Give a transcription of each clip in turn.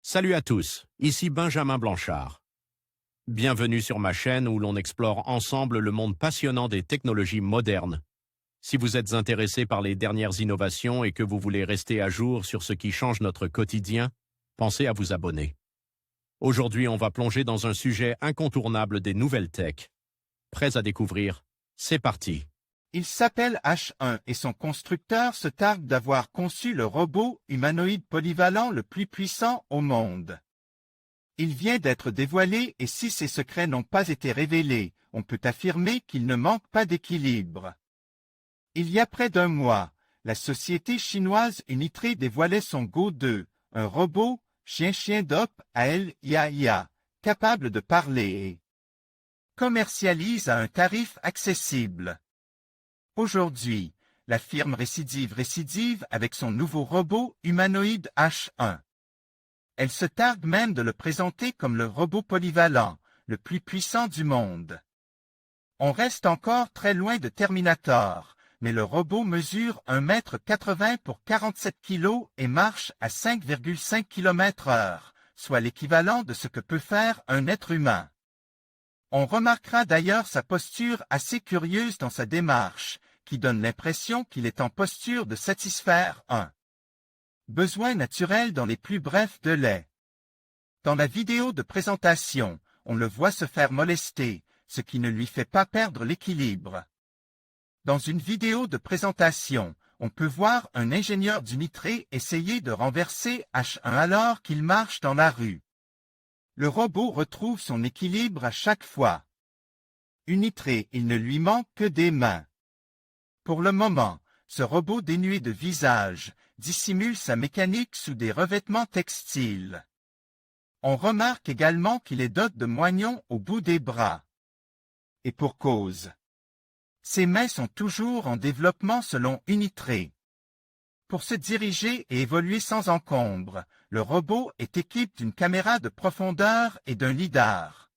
Salut à tous, ici Benjamin Blanchard. Bienvenue sur ma chaîne où l'on explore ensemble le monde passionnant des technologies modernes. Si vous êtes intéressé par les dernières innovations et que vous voulez rester à jour sur ce qui change notre quotidien, pensez à vous abonner. Aujourd'hui, on va plonger dans un sujet incontournable des nouvelles tech. Prêts à découvrir? C'est parti! Il s'appelle H1 et son constructeur se targue d'avoir conçu le robot humanoïde polyvalent le plus puissant au monde. Il vient d'être dévoilé et si ses secrets n'ont pas été révélés, on peut affirmer qu'il ne manque pas d'équilibre. Il y a près d'un mois, la société chinoise Unitree dévoilait son Go 2, un robot chien-chien d'OpenAI, capable de parler et commercialise à un tarif accessible. Aujourd'hui, la firme récidive avec son nouveau robot humanoïde H1. Elle se targue même de le présenter comme le robot polyvalent, le plus puissant du monde. On reste encore très loin de Terminator, mais le robot mesure 1,80 m pour 47 kg et marche à 5,5 km/h, soit l'équivalent de ce que peut faire un être humain. On remarquera d'ailleurs sa posture assez curieuse dans sa démarche, qui donne l'impression qu'il est en posture de satisfaire un besoin naturel dans les plus brefs délais. Dans la vidéo de présentation, on le voit se faire molester, ce qui ne lui fait pas perdre l'équilibre. Dans une vidéo de présentation, on peut voir un ingénieur d'Unitree essayer de renverser H1 alors qu'il marche dans la rue. Le robot retrouve son équilibre à chaque fois. Unitree, il ne lui manque que des mains. Pour le moment, ce robot dénué de visage dissimule sa mécanique sous des revêtements textiles. On remarque également qu'il est doté de moignons au bout des bras. Et pour cause. Ses mains sont toujours en développement selon Unitree. Pour se diriger et évoluer sans encombre, le robot est équipé d'une caméra de profondeur et d'un lidar.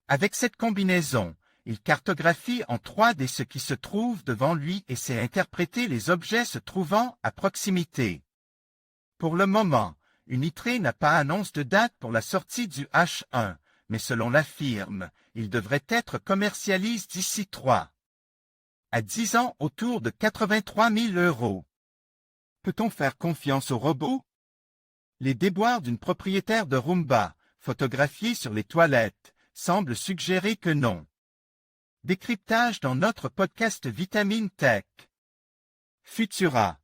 Avec cette combinaison, il cartographie en 3D ce qui se trouve devant lui et sait interpréter les objets se trouvant à proximité. Pour le moment, Unitree n'a pas annonce de date pour la sortie du H1, mais selon la firme, il devrait être commercialisé d'ici 3 à 10 ans autour de 83 000 €. Peut-on faire confiance au robot? Les déboires d'une propriétaire de Roomba, photographiée sur les toilettes, semblent suggérer que non. Décryptage dans notre podcast Vitamine Tech. Futura.